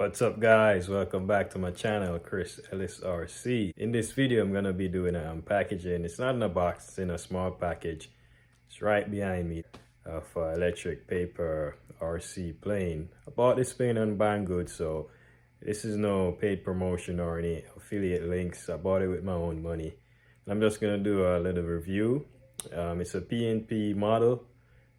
What's up guys, welcome back to my channel, Chris Ellis RC. In this video I'm gonna be doing an unpackaging. It's not in a box, it's in a small package. It's right behind me of electric paper RC plane. I bought this plane on Banggood, so this is no paid promotion or any affiliate links. I bought it with my own money. And I'm just gonna do a little review. It's a PNP model,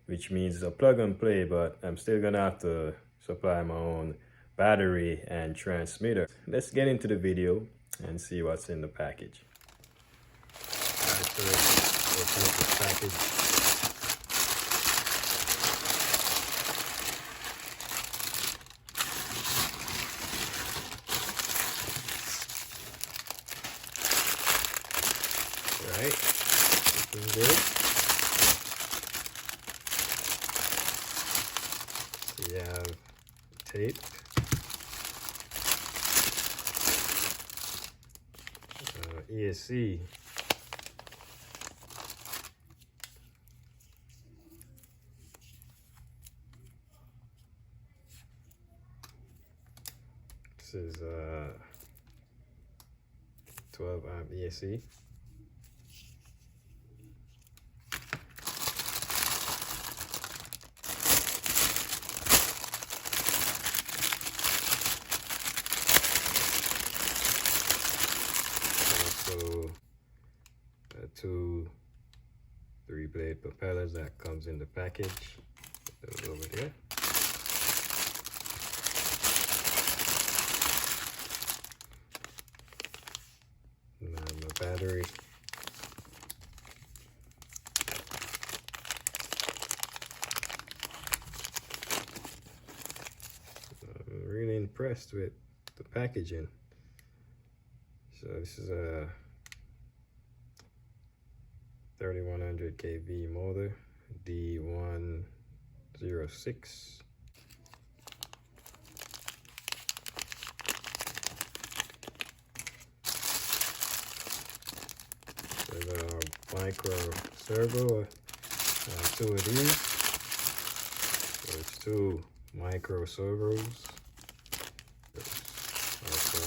which means a plug and play, but I'm still gonna have to supply my own battery and transmitter. Let's get into the video and see what's in the package. Alright, so let's open up this package. Alright, looking good. So you have tape. ESC. This is 12 amp ESC. Two 3-blade propellers that comes in the package. Those over there. And my battery. I'm really impressed with the packaging. So this is a 3100 kV motor, D106. There's a micro servo, two of these. So it's two micro servos. Also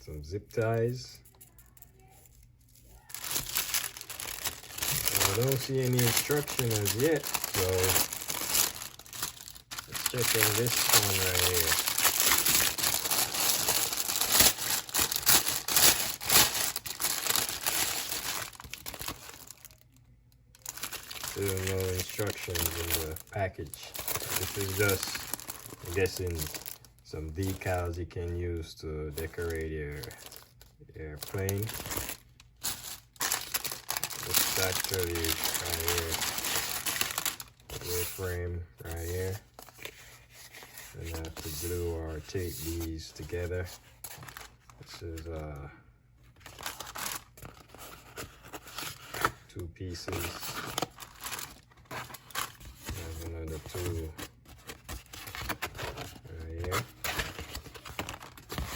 some zip ties. I don't see any instruction as yet, so let's check in this one right here. Still no instructions in the package. This is just, I'm guessing, some decals you can use to decorate your plane. It's actually right here, the frame right here, and I have to glue or tape these together. This is two pieces. There's another two right here.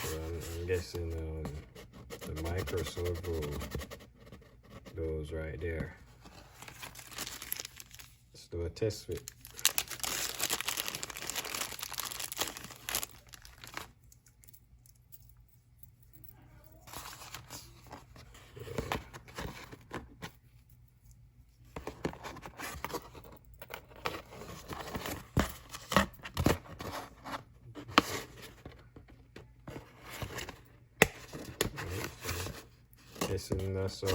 So I'm guessing the micro servo goes right there. Let's do a test fit. This is not so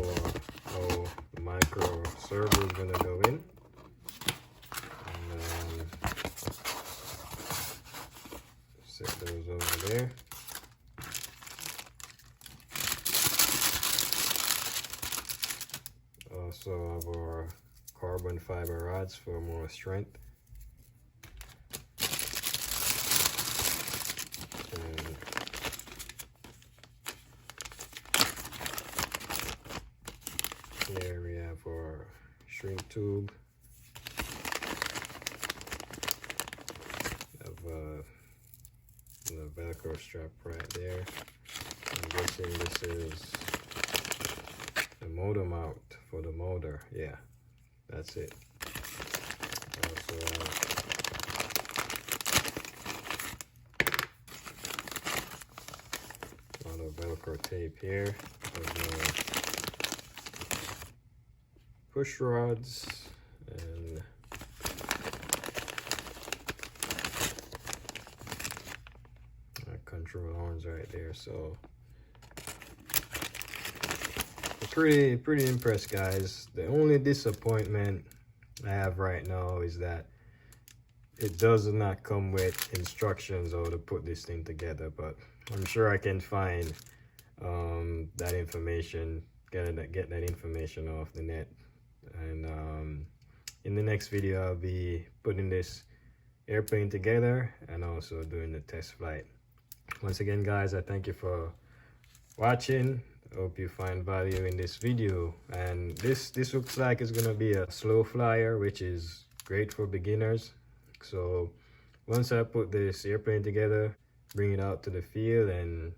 how micro servo is gonna go in. And set those over there. Also have our carbon fiber rods for more strength. Here we have our shrink tube. Have the Velcro strap right there. I'm guessing this is the motor mount for the motor. Yeah, that's it. Also Velcro tape here. Push rods and control arms right there. So pretty impressed, guys. The only disappointment I have right now is that it does not come with instructions how to put this thing together, but I'm sure I can find that information, get that information off the net. And in the next video, I'll be putting this airplane together and also doing the test flight. Once again, guys, I thank you for watching. Hope you find value in this video. And this looks like it's gonna be a slow flyer, which is great for beginners. So once I put this airplane together, bring it out to the field and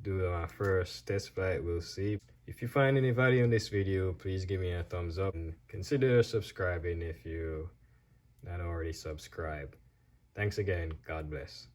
do my first test flight, we'll see. If you find any value in this video, please give me a thumbs up and consider subscribing if you not already subscribed. Thanks again. God bless.